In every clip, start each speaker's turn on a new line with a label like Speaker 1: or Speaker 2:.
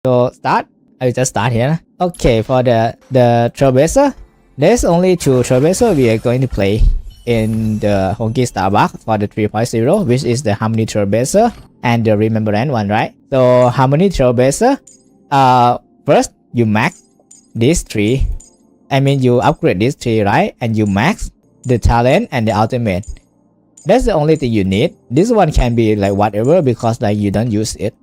Speaker 1: So start. I will just start here. Okay, for the Trailblazer, there's only 2 Trailblazer we are going to play in the Honkai Starbuck for the 3.0, which is the Harmony Trailblazer and the Remembrance one, right? So Harmony Trailblazer, first you max these 3. I mean you upgrade these 3, right? And you max the talent and the ultimate. That's the only thing you need. This one can be like whatever because like you don't use it.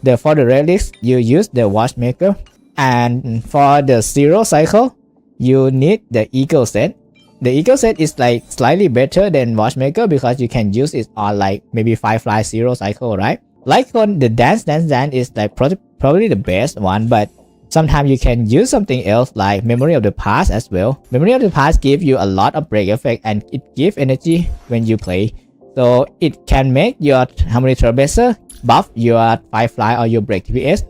Speaker 1: For the relics, you use the watchmaker, and for the 0 cycle, you need the eagle set. The eagle set is like slightly better than watchmaker because you can use it on like maybe 5 fly 0 cycle, right? Like on the dance is like probably the best one, but sometimes you can use something else like memory of the past as well. Memory of the past gives you a lot of break effect and it gives energy when you play. So it can make your Harmony Trailblazer buff your 5 fly or your break DPS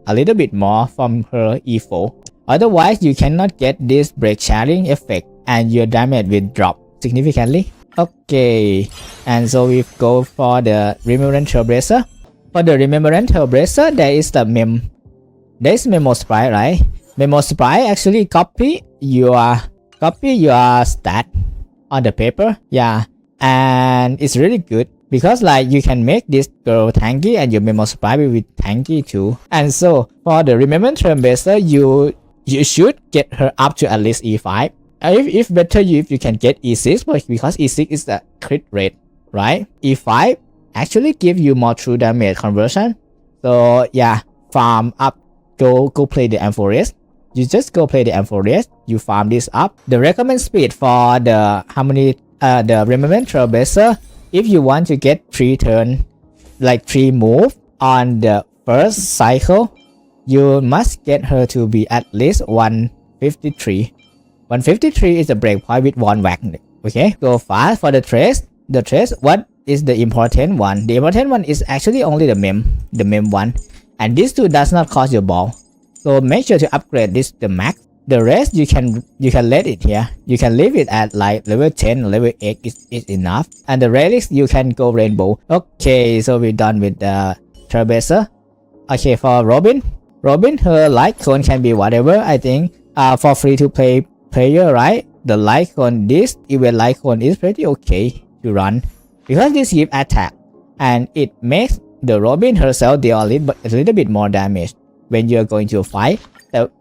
Speaker 1: a little bit more from her E4. Otherwise, you cannot get this break sharing effect and your damage will drop significantly. Okay, and so we go for the Remembrance Trailblazer. For the Remembrance Trailblazer, there is the Memo Sprite, right? Memo Sprite actually copy your stat on the paper, yeah, and it's really good. Because like you can make this girl tanky and your Memo Sprite will be tanky too. And so for the Remembrance Trailblazer, you should get her up to at least E5. If better if you can get E6 because E6 is the crit rate, right? E5 actually give you more true damage conversion. So yeah, farm up, go play the Amphoris. You just go play the Amphoris, you farm this up. The recommend speed for the Harmony, the Remembrance Trailblazer, if you want to get 3 turn, like 3 move on the first cycle, you must get her to be at least 153. 153 is the breakpoint with 1 whack. Okay, go fast for the trace. The trace, what is the important one? The important one is actually only the mem one, and this 2 does not cost your ball. So make sure to upgrade this the max. The rest you can let it here. You can leave it at like level 10, level 8 is enough. And the relics you can go rainbow. Okay, so we're done with the Trailblazer. Okay, for Robin, her light cone can be whatever. I think for free to play player, right? The light cone, this event light cone is pretty okay to run because this gives attack and it makes the Robin herself deal a little bit more damage when you're going to fight.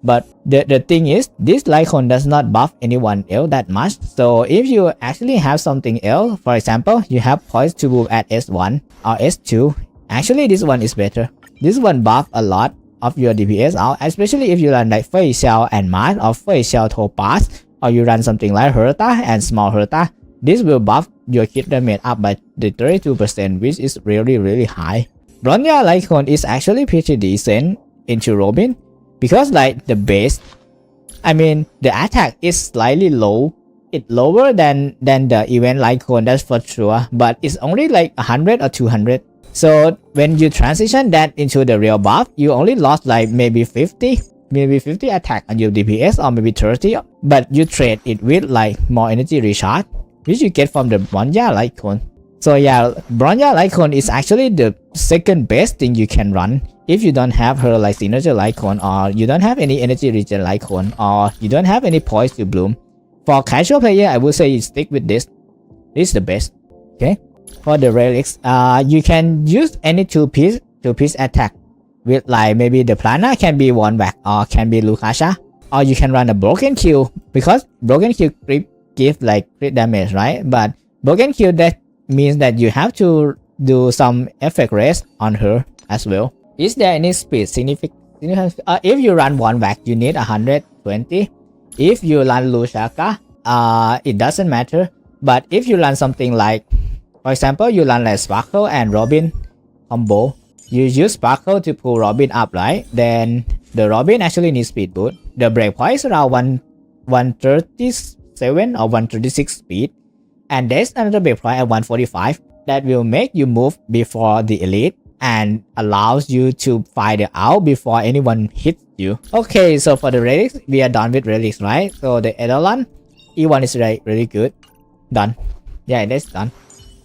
Speaker 1: But the thing is, this Lycon does not buff anyone else that much. So if you actually have something else, for example, you have points to move at S1 or S2, actually this one is better. This one buff a lot of your DPS out, especially if you run like Feixiao and Mars or Feixiao Topaz, or you run something like Herta and small Herta. This will buff your hit damage up by the 32%, which is really high. Bronya Lycon is actually pretty decent into Robin. Because like the base, I mean the attack is slightly low. It's lower than the event Lycon, that's for sure. But it's only like 100 or 200. So when you transition that into the real buff, you only lost like maybe 50 attack on your DPS or maybe 30. But you trade it with like more energy recharge, which you get from the Bronya Lycon. So yeah, Bronya Lycon is actually the second best thing you can run if you don't have her like signature Lycon, or you don't have any energy regen Lycon, or you don't have any points to bloom. For casual player, I would say you stick with this. This is the best. Okay. For the relics, you can use any two piece attack with like maybe the Plana can be 1 whack or can be Lukasha, or you can run a broken kill because broken kill give like crit damage, right? But broken kill that means that you have to do some effect rest on her as well. Is there any speed significant? If you run 1 whack, you need 120. If you run Lushaka, it doesn't matter. But if you run something like, for example, you run like Sparkle and Robin combo, you use Sparkle to pull Robin up, right? Then the Robin actually needs speed boost. The breakpoint is around 137 or 136 speed. And there's another breakpoint at 145 that will make you move before the elite and allows you to fight it out before anyone hits you. Okay, so for the relics, we are done with relics, right? So the Eidolon, E1 is really good. Done. Yeah, that's done.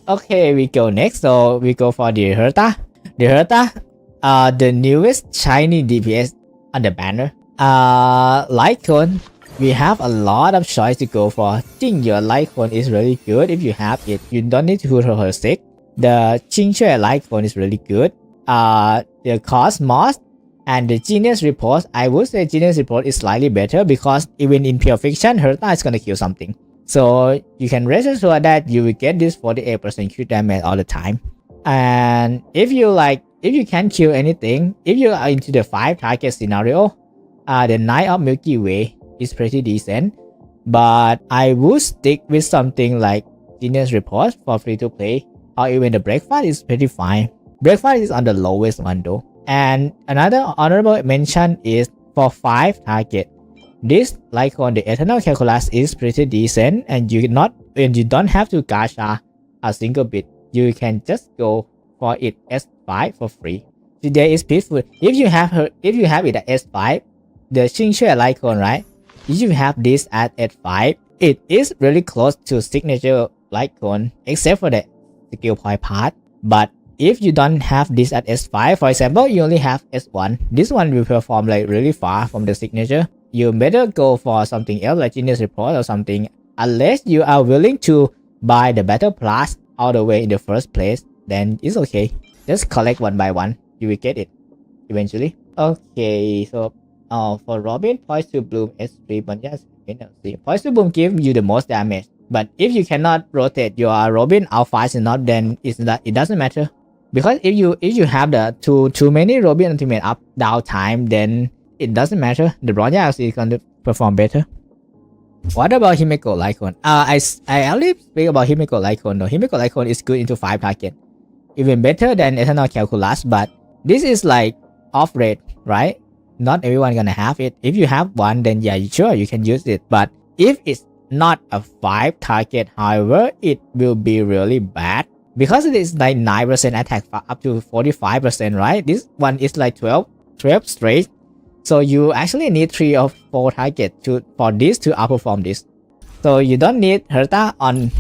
Speaker 1: Okay, we go next. So we go for the Herta. The Herta, the newest shiny DPS on the banner. Lycon, we have a lot of choice to go for. Jingyuan Lycon is really good if you have it. You don't need to HuoHuo 6. The Jingyuan Lycon is really good. The Cosmos and the Genius Report, I would say Genius Report is slightly better because even in pure fiction, Herta is gonna kill something. So you can rest assured that you will get this 48% crit damage all the time. And if you can't kill anything, if you are into the 5 target scenario, the Knight of Milky Way is pretty decent. But I would stick with something like Genius Report for free to play, or even the Breakfast is pretty fine. Breakfast is on the lowest one though. And another honorable mention is for 5 target. This, like on the Eternal Calculus, is pretty decent, and you don't have to gacha a single bit. You can just go for it S5 for free. Today is peaceful. If you have it at S5, the Xingxue Lycon, right? If you have this at S5, it is really close to signature Lycon, except for the skill point part. But if you don't have this at S5, for example, you only have S1, this one will perform like really far from the signature. You better go for something else like Genius Report or something, unless you are willing to buy the Battle Plus all the way in the first place, then it's okay. Just collect one by one, you will get it eventually. Okay, so for Robin, Poise to Bloom S3, but yes, Poise to Bloom gives you the most damage. But if you cannot rotate your Robin out fast enough, then it doesn't matter. Because if you have the too many Robin ultimate up down time, then it doesn't matter. The Bronya is going to perform better. What about Himeko Lycon? I only speak about Himeko Lycon though. Himeko Lycon is good into 5 target. Even better than Eternal Calculus, but this is like off rate, right? Not everyone gonna have it. If you have one, then yeah, sure, you can use it. But if it's not a 5 target, however, it will be really bad. Because it is like 9% attack up to 45%, right? This one is like 12 straight. So you actually need 3 or 4 targets for this to outperform this. So you don't need Herta on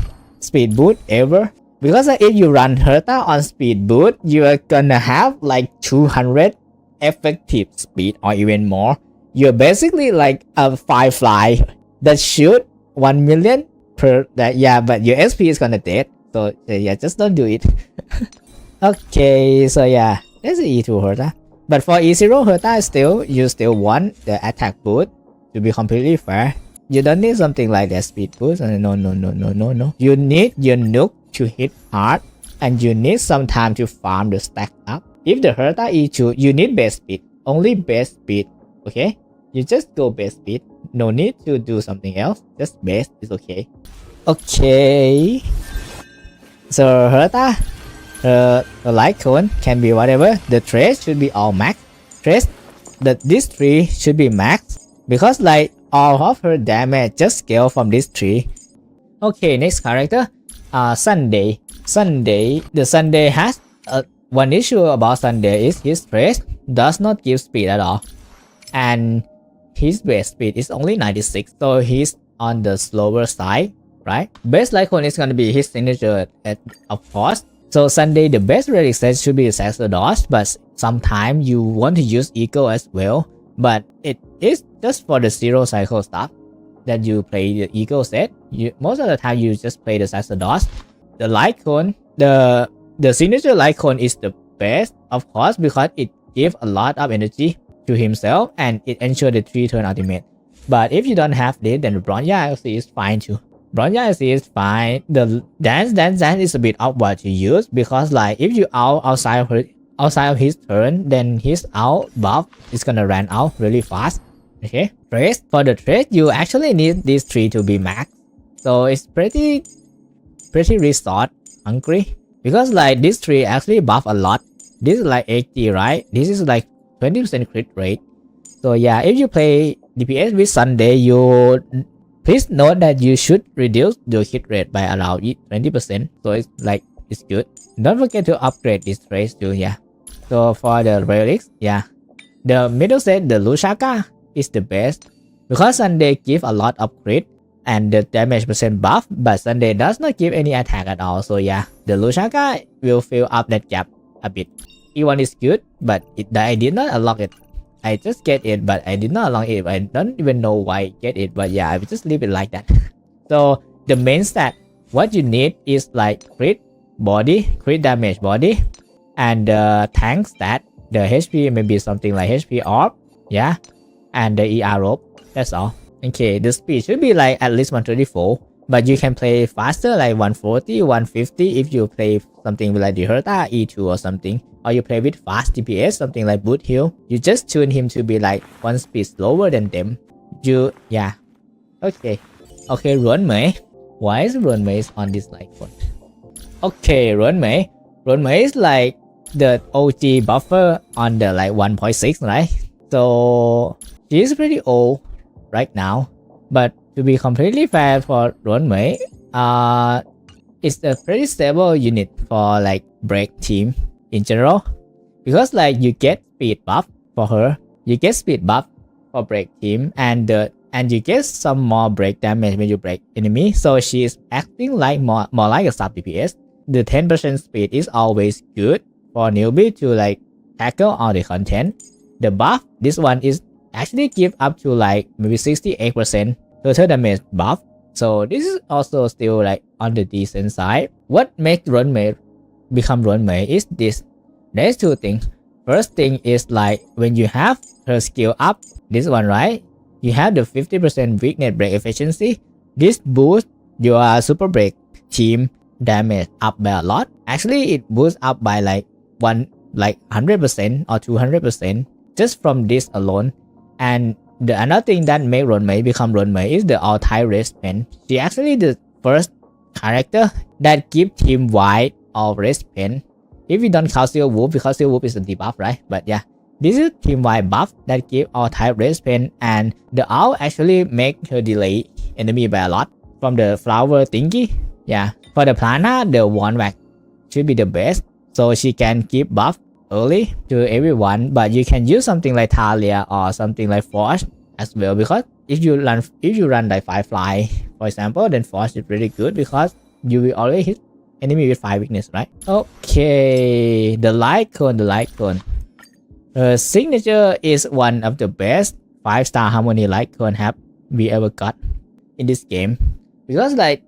Speaker 1: speed boot ever. Because if you run Herta on speed boot, you are gonna have like 200 effective speed or even more. You're basically like a firefly that shoot 1 million per that. Yeah, but your SP is gonna dead. So yeah, just don't do it. Okay, so yeah, that's the E2 Herta. But for E0 Herta, you still want the attack boost to be completely fair. You don't need something like that speed boost. No. You need your nuke to hit hard, and you need some time to farm the stack up. If the Herta E2, you need base speed. Only base speed. Okay? You just go base speed. No need to do something else. Just base is okay. Okay. So Herta, the Lycon can be whatever. The trace should be all max. This tree should be max, because like all of her damage just scale from this tree. Okay, next character, Sunday. The Sunday has one issue about Sunday is his trace does not give speed at all, and his base speed is only 96, so he's on the slower side, right? Base Lycon is gonna be his signature of course. So Sunday, the best relic set should be Sacerdote, but sometimes you want to use Eco as well. But it is just for the 0 cycle stuff that you play the Eco set. Most of the time you just play the Sacerdote. The Lycon, the signature Lycon is the best, of course, because it gives a lot of energy to himself and it ensures the 3-turn ultimate. But if you don't have this, then the Bronya actually is fine too. Bronya is fine. The dance is a bit awkward to use, because like if you outside of his turn, then his out buff is gonna run out really fast. Okay, trace, for the trace you actually need these 3 to be max, so it's pretty resource hungry, because like this 3 actually buff a lot. This is like 80, right? This is like 20% crit rate. So yeah, if you play DPS with Sunday, please note that you should reduce your hit rate by around 20%. So it's good. Don't forget to upgrade this trace too. Yeah. So for the relics, yeah, the middle set, the Lushaka is the best, because Sunday give a lot of crit and the damage percent buff, but Sunday does not give any attack at all. So yeah, the Lushaka will fill up that gap a bit. E1 is good, but I did not unlock it. I just get it, but I did not unlock it. I don't even know why I get it, but yeah, I will just leave it like that. So the main stat, what you need is like crit body, crit damage body, and the tank stat, the HP maybe something like HP orb, yeah, and the ER rope. That's all. Okay, the speed should be like at least 134, but you can play faster like 140, 150 if you play something like the Herta E2 or something, or you play with fast DPS, something like Boot Hill. You just tune him to be like one speed slower than them. Yeah. Okay, Ruan Mei. Why is Ruan Mei on this like one? Okay, Ruan Mei is like the OG buffer on the like 1.6, right? So she's pretty old right now, but to be completely fair for Ruan Mei, it's a pretty stable unit for like break team in general, because like you get speed buff for her, you get speed buff for break team, and you get some more break damage when you break enemy. So she is acting like more like a sub DPS. The 10% speed is always good for newbie to like tackle all the content. The buff, this one is actually give up to like maybe 68% total damage buff. So this is also still like on the decent side. What makes Ruan Mei become Ruan Mei is this. There's two things. First thing is like when you have her skill up, this one, right? You have the 50% weakness break efficiency. This boosts your super break team damage up by a lot. Actually, it boosts up by like 100% or 200% just from this alone. And the another thing that makes Ruan Mei become Ruan Mei is the all-time race pen. She actually the first character that give team wide all race pen. If you don't count Silver Wolf, because Silver Wolf is a debuff, right? But yeah, this is team wide buff that give all type race pen, and the owl actually make her delay enemy by a lot from the flower thingy. Yeah, for the Plana, the one whack should be the best, so she can keep buff early to everyone. But you can use something like Talia or something like Force as well, because if you run like Firefly, for example, then Force is really good because you will always hit enemy with 5 weakness, right? Okay, the light cone. Her signature is one of the best 5-star Harmony light cone have we ever got in this game, because like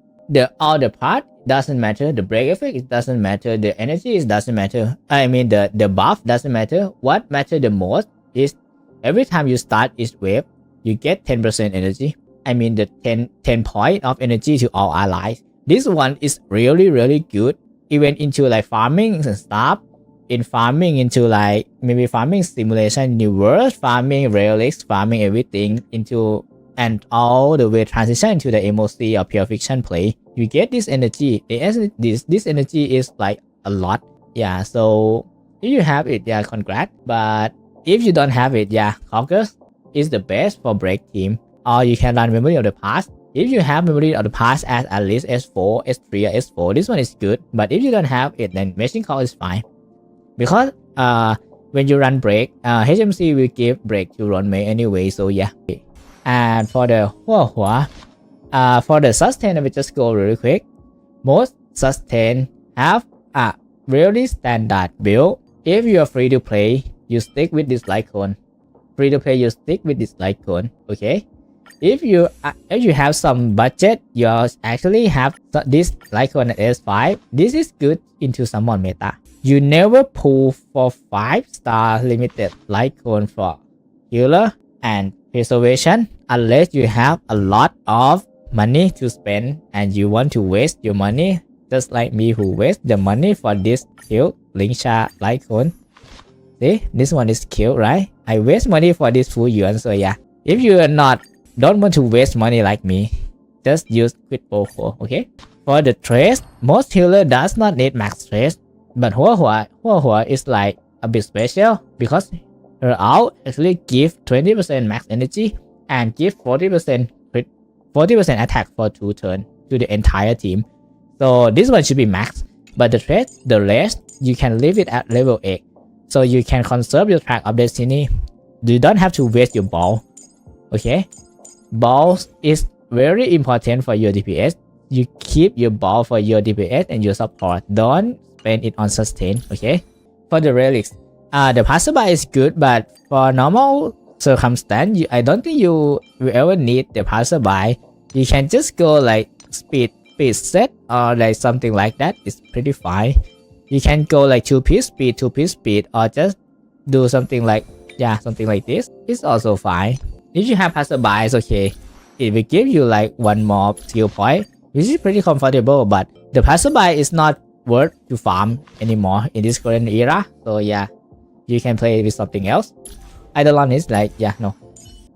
Speaker 1: all the part doesn't matter, the break effect it doesn't matter, the energy it doesn't matter. I mean the buff doesn't matter. What matters the most is every time you start each wave, you get 10% energy. I mean the 10 point of energy to all allies. This one is really good, even into like farming and stuff. In farming into like maybe farming simulation universe, farming relics, farming everything into, and all the way transition into the MOC or pure fiction play, you get this energy. This energy is like a lot. Yeah, so if you have it, yeah, congrats. But if you don't have it, yeah, Caucus is the best for break team. Or you can run Memory of the Past. If you have Memory of the Past as at least S4, S3 or S4, this one is good. But if you don't have it, then Machine Call is fine. Because when you run break, HMC will give break to Ruan Mei anyway, so yeah. And for the HuoHuo, for the sustain, I will just go really quick. Most sustain have a really standard build. If you are free to play, you stick with this light cone. Free to play, you stick with this light cone, okay? If you have some budget, you actually have this light cone at S5. This is good into summon meta. You never pull for 5-star limited light cone for healer and preservation unless you have a lot of money to spend and you want to waste your money, just like me who waste the money for this cute Lingsha light cone. See, this one is cute, right? I waste money for this full yuan, so yeah. If you are don't want to waste money like me, just use Quid Pro 4, okay? For the trace, most healer does not need max trace, but HuoHuo is like a bit special because her ult actually give 20% max energy and give 40% attack for 2 turns to the entire team. So this one should be max, but the rest you can leave it at level 8, so you can conserve your track of destiny. You don't have to waste your ball, okay? Balls is very important for your DPS. You keep your ball for your DPS and your support. Don't spend it on sustain, okay? For the relics, the passerby is good, but for normal circumstance, I don't think you will ever need the passerby. You can just go like speed set or like something like that. It's pretty fine. You can go like 2-piece speed, or just do something like something like this. It's also fine. If you have passerby, it's okay. It will give you like one more skill point, which is pretty comfortable. But the passerby is not worth to farm anymore in this current era. So yeah, you can play with something else. Eidolon is like no.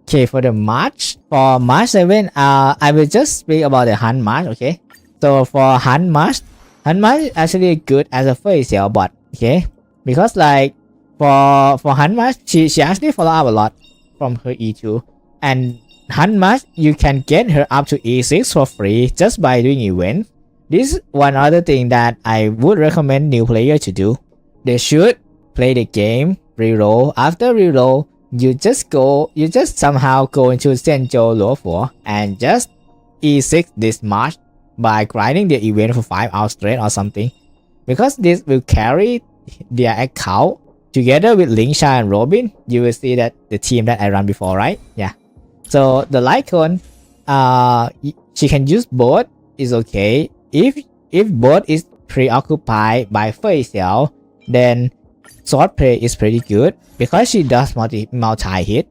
Speaker 1: Okay, for the March, for March 7, I will just speak about the Hunt March. Okay, so for Hunt March is actually good as a Feixiao bot. Okay, because like for Hunt March, she actually follow up a lot from her E2, and Hunt March you can get her up to E6 for free just by doing event. This is one other thing that I would recommend new player to do. They should play the game, reroll. After reroll, you just somehow go into Zhenzhou Luofu and just E6 this March by grinding the event for 5 hours straight or something. Because this will carry their account together with Lingsha and Robin. You will see that the team that I run before, right? Yeah. So the Lycon, she can use both, is okay. If both is preoccupied by Feixiao, then swordplay is pretty good because she does multi hit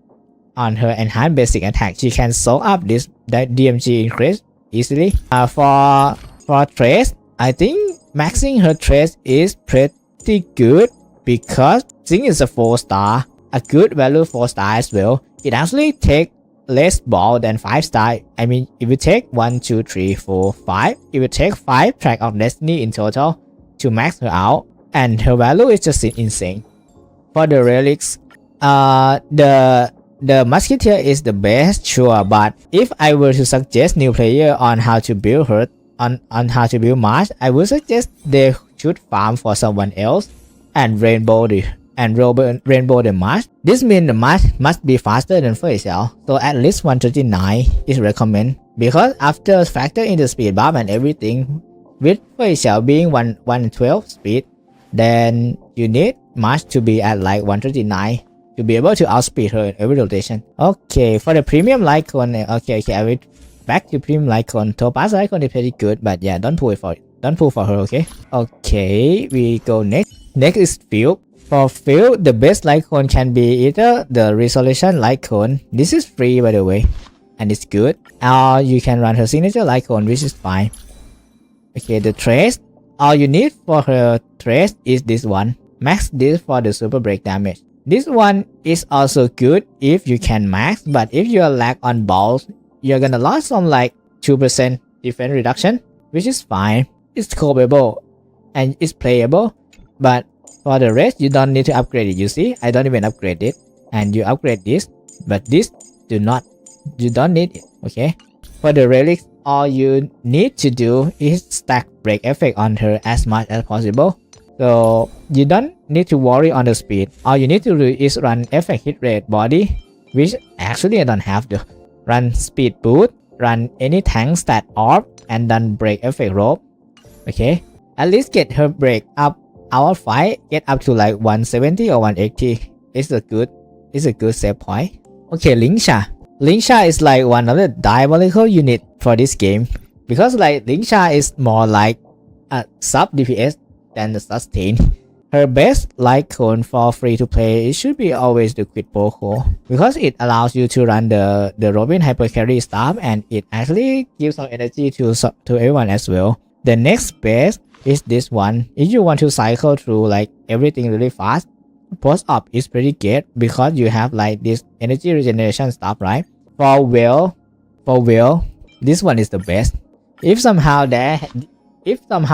Speaker 1: on her enhanced basic attack. She can soak up that DMG increase easily. For trace, I think maxing her trace is pretty good because Zing is a 4-star, a good value 4-star as well. It actually takes less ball than 5-star. I mean, if you take 1, 2, 3, 4, 5, it will take 5 track of destiny in total to max her out, and her value is just insane. For the relics, the musketeer is the best, sure, but if I were to suggest new player on how to build her, on how to build March, I would suggest they should farm for someone else and rainbow the March. This means the March must be faster than Feixiao, so at least 139 is recommended, because after factor in the speed buff and everything, with Feixiao being 112 speed, then you need March to be at like 139 to be able to outspeed her in every rotation. Okay, for the premium Lycon, okay, I will back to premium Lycon. Topaz Lycon is pretty good, but yeah, don't pull for her, okay? Okay, we go next. Next is Fugue. For Fugue, the best Lycon can be either the Resolution Lycon. This is free, by the way, and it's good. Or you can run her signature Lycon, which is fine. Okay, the trace. All you need for her trace is this one. Max this for the super break damage. This one is also good if you can max, but if you are lack on balls, you're gonna lose some like 2% defense reduction, which is fine. It's copable and it's playable, but for the rest, you don't need to upgrade it. You see, I don't even upgrade it, and you upgrade this, but this you don't need it. Okay. For the relics, all you need to do is stack break effect on her as much as possible. So you don't need to worry on the speed. All you need to do is run effect hit rate body, which actually I don't have to. Run speed boost, run any tank stat orb, and then break effect rope. Okay. At least get her break up our fight, get up to like 170 or 180. It's a good save point. Okay, Lingsha is like one of the diabolical unit for this game, because like Lingsha is more like a sub DPS than the sustain. Her best Lycon for free to play, it should be always the Quid Pro Core, because it allows you to run the Robin Hyper Carry stuff, and it actually gives some energy to everyone as well. The next best is this one. If you want to cycle through like everything really fast, post up is pretty good because you have like this energy regeneration stuff, right? For Will, this one is the best. If somehow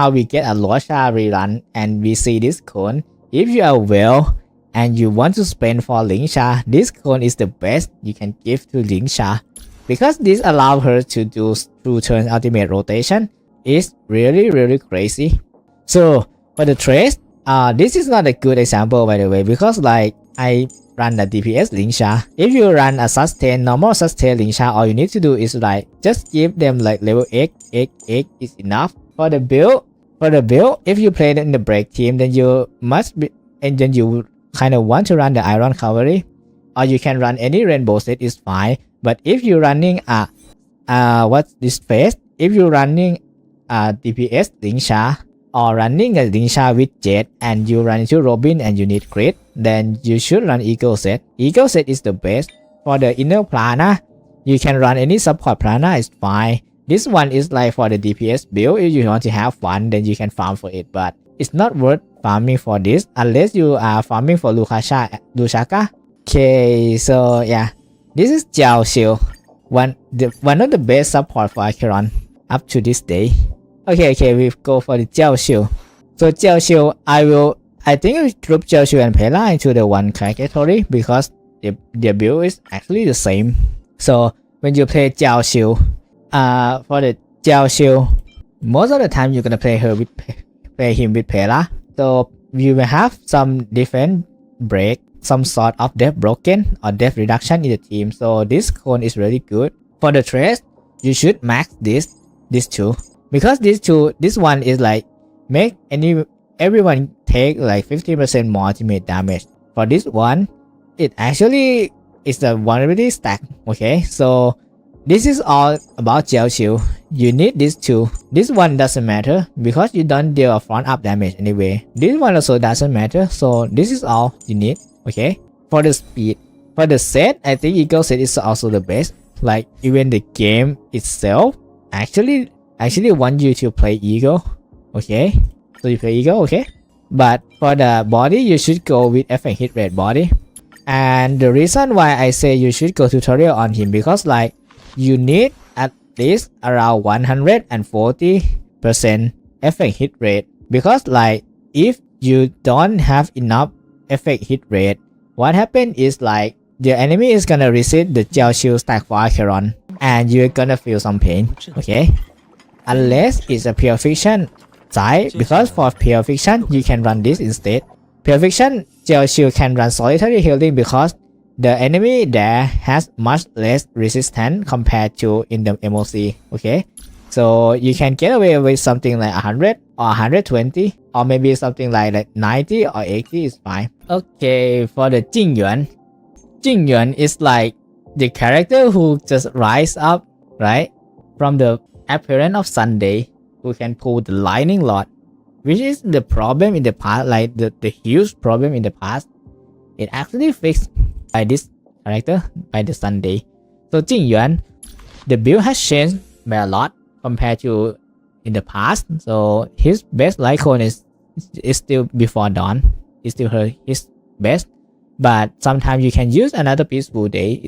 Speaker 1: we get a Losha rerun and we see this cone, if you are Will and you want to spend for Lingsha, this cone is the best you can give to Lingsha, because this allows her to do 2 turn ultimate rotation. Is really crazy. So for the trace, this is not a good example, by the way, because like I run the DPS Lingsha. If you run a normal sustain Lingsha, all you need to do is like just give them like level 8 is enough. For the build, if you play in the break team, then you must be and then you kind of want to run the Iron Cavalry, or you can run any rainbow set is fine. But if you're running what's this phase? If you're running DPS Lingsha or running a Lingsha with Jet and you run into Robin and you need crit, then you should run Eagle set. Eagle set is the best. For the inner Prana, you can run any support Prana, is fine. This one is like for the DPS build. If you want to have fun, then you can farm for it, but it's not worth farming for this unless you are farming for Lushaka. Okay, so yeah, this is Jiaoqiu, one of the best support for Acheron up to this day. Okay, we go for the Jiaoqiu. So Jiaoqiu, I think we group Jiaoqiu and Pela into the one category because their build is actually the same. So when you play Jiaoqiu, for the Jiaoqiu, most of the time you're gonna play him with Pela. So you will have some defense break, some sort of death broken or death reduction in the team. So this cone is really good. For the trace, you should max these two, because this one is like make everyone take like 50% more ultimate damage. For this one, it actually is a vulnerability stack. Okay, so this is all about Jiaoqiu. You need these two. This one doesn't matter because you don't deal a front up damage anyway. This one also doesn't matter, so this is all you need. Okay, for the speed, for the set, I think Eagle set is also the best. Like even the game itself actually want you to play Eagle. Okay, so you play Eagle. Okay, but for the body, you should go with effect hit rate body. And the reason why I say you should go tutorial on him, because like you need at least around 140% effect hit rate, because like if you don't have enough effect hit rate, what happens is like the enemy is gonna receive the Jiaoqiu stack for Acheron and you're gonna feel some pain. Okay, unless it's a pure fiction side, because for pure fiction you can run this instead. Pure fiction, Jiaoqiu can run solitary healing because the enemy there has much less resistance compared to in the MOC. Okay, so you can get away with something like 100 or 120 or maybe something like 90 or 80 is fine. Okay, for the Jingyuan is like the character who just rise up right from the appearance of Sunday, who can pull the lightning rod, which is the problem in the past, like the huge problem in the past. It actually fixed by this character, by the Sunday. So Jingyuan, the build has changed by a lot compared to in the past. So his best light cone is still before dawn. It's still his best, but sometimes you can use another peaceful day.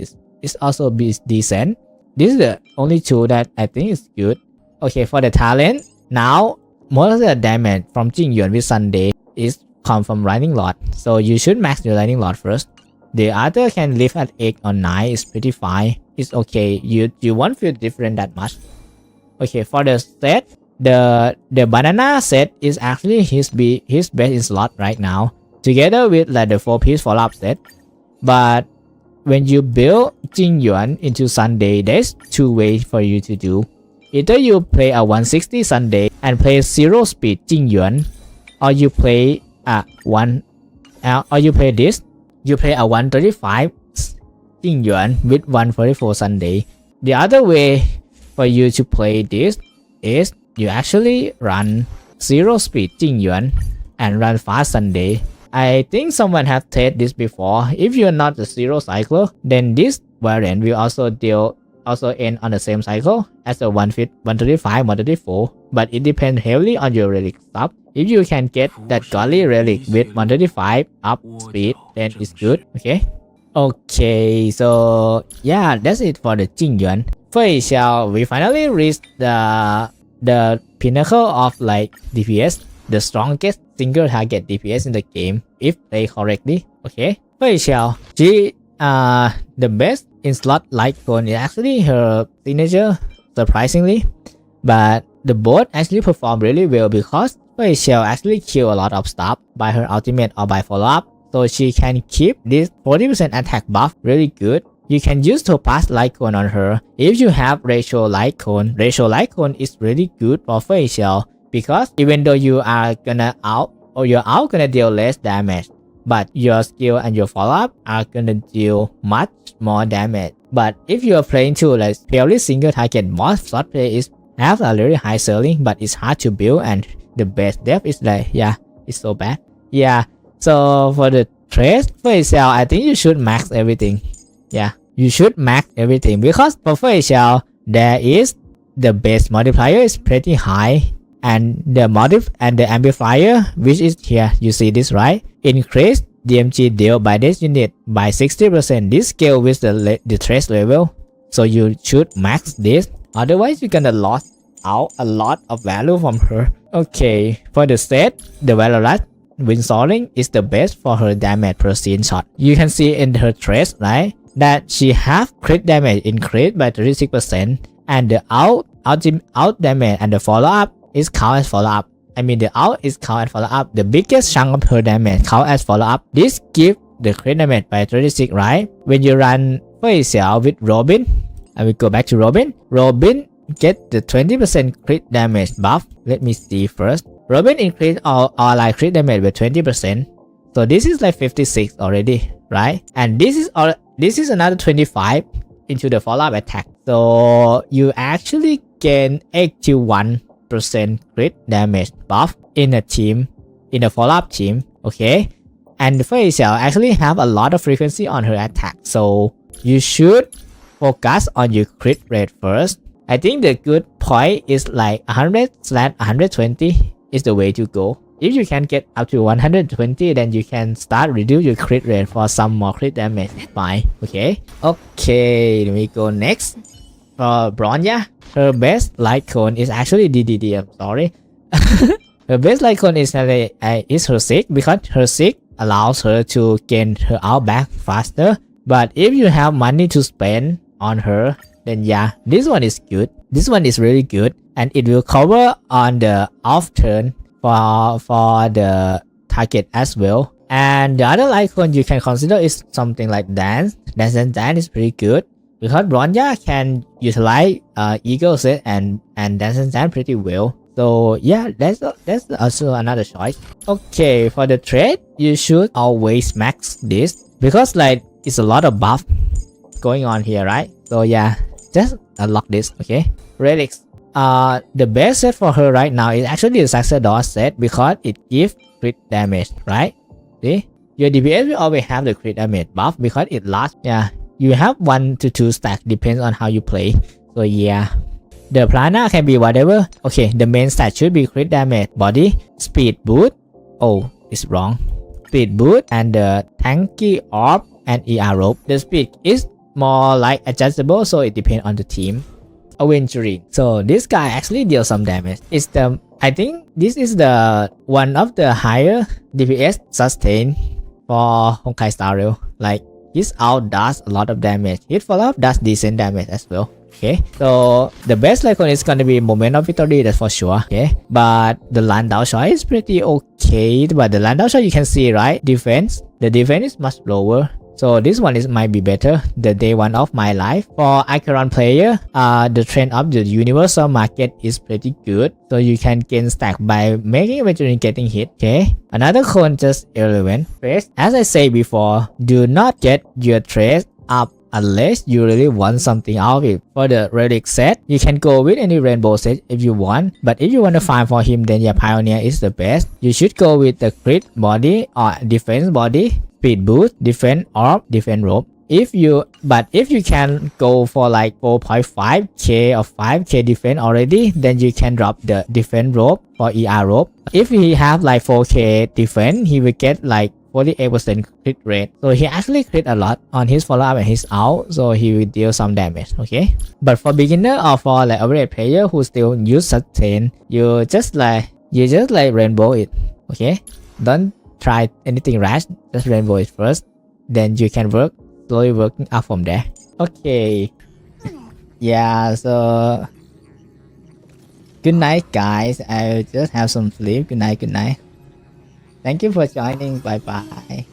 Speaker 1: It's also decent. This is the only two that I think is good. Okay, for the talent, now most of the damage from Jingyuan with Sunday is come from lightning rod. So you should max your lightning rod first. The other can live at 8 or 9 is pretty fine. It's okay. You won't feel different that much. Okay, for the set, the banana set is actually his best in slot right now, together with like the 4-piece follow-up set. But when you build Jingyuan into Sunday, there's two ways for you to do. Either you play a 160 Sunday and play 0 speed Jingyuan, or you play this. You play a 135 Jingyuan with 144 Sunday. The other way for you to play this is you actually run 0 speed Jingyuan and run fast Sunday. I think someone have tested this before. If you're not a 0 cycler, then this variant will also end on the same cycle as the 135, 134, but it depends heavily on your relic stuff. If you can get that godly relic with 135 up speed, then it's good. Okay, so yeah, that's it for the Jingyuan. Feixiao, we finally reached the pinnacle of like DPS, the strongest single target DPS in the game if played correctly. Okay, Feixiao, she the best in slot light cone is actually her signature, surprisingly, but the both actually perform really well because Feixiao actually kill a lot of stuff by her ultimate or by follow-up, so she can keep this 40% attack buff really good. You can use Topaz light cone on her. If you have ratio light cone is really good for Feixiao, because even though you're out gonna deal less damage, but your skill and your follow-up are gonna deal much more damage. But if you are playing to like purely single target, most slot play is have a very high ceiling, but it's hard to build, and the base depth is like, yeah, it's so bad. Yeah, so for the trace Feixiao, I think you should max everything. Yeah, you should max everything, because for Feixiao there is the base multiplier is pretty high, and the amplifier, which is here, you see this, right? Increase DMG deal by this unit by 60%. This scale with the trace level, so you should max this, otherwise you're gonna lose out a lot of value from her. Okay, for the set, the Valorant Wind Soaring is the best for her damage per scene shot. You can see in her trace, right, that she have crit damage increased by 36%, and the out damage and the follow up is count as follow up. I mean the out is count as follow up. The biggest chunk of her damage count as follow up. This give the crit damage by 36, right? When you run Feixiao with Robin, I will go back to Robin. Robin get the 20% crit damage buff. Let me see first. Robin increase all like crit damage by 20%. So this is like 56 already, right? And this is another 25 into the follow-up attack. So you actually gain 81% crit damage buff in a team, in a follow-up team, okay? And Feixiao actually have a lot of frequency on her attack, so you should focus on your crit rate first. I think the good point is like 100/120 is the way to go. If you can get up to 120, then you can start reduce your crit rate for some more crit damage. Fine, okay? Okay, let me go next. For Bronya, her best light cone is actually DDD, I'm sorry. Her best light cone is her Sig, because her Sig allows her to gain her out back faster. But if you have money to spend on her, then yeah, this one is good. This one is really good, and it will cover on the off turn for the target as well. And the other icon you can consider is something like Dance. Dance is pretty good, because Bronya can utilize Eagle Set and Dance pretty well. So yeah, that's also another choice. Okay, for the trade, you should always max this, because like it's a lot of buff going on here, right? So yeah, just unlock this, okay? Relics. The best set for her right now is actually the Sacerdote set, because it gives crit damage, right? See? Your DPS will always have the crit damage buff because it lasts. Yeah, you have 1 to 2 stacks, depends on how you play. So yeah. The Plana can be whatever. Okay, the main stat should be crit damage, body, speed boost. Oh, it's wrong. Speed boost and the tanky orb and ER rope. The speed is more like adjustable, so it depends on the team. Aventurine. So this guy actually deals some damage. I think this is the one of the higher DPS sustain for Honkai style. Like his out does a lot of damage. His follow-up does decent damage as well. Okay, so the best icon is gonna be Moment of Victory, that's for sure. Okay, but the Landau shot is pretty okay. But the Landau shot, you can see, right? The defense is much lower. So this one might be better. The day one of my life. For Acheron player, the trend of the universal market is pretty good. So you can gain stack by making Aventurine getting hit. Okay. Another cone just irrelevant. Trace. As I said before, do not get your trace up unless you really want something out of it. For the relic set, you can go with any rainbow set if you want. But if you want to farm for him, then yeah, Pioneer is the best. You should go with the crit body or defense body. Speed boost, defense orb, defense rope. If you can go for like 4.5k or 5k defense already, then you can drop the defense rope for ER rope. If he have like 4k defense, he will get like 48% crit rate. So he actually crit a lot on his follow up and his out, so he will deal some damage. Okay, but for beginner or for like average player who still use sustain, you just like rainbow it. Okay, don't try anything rash, just rainbow it first, then you can slowly working up from there. Okay, yeah, so good night guys, I'll just have some sleep. Good night. Thank you for joining. Bye bye.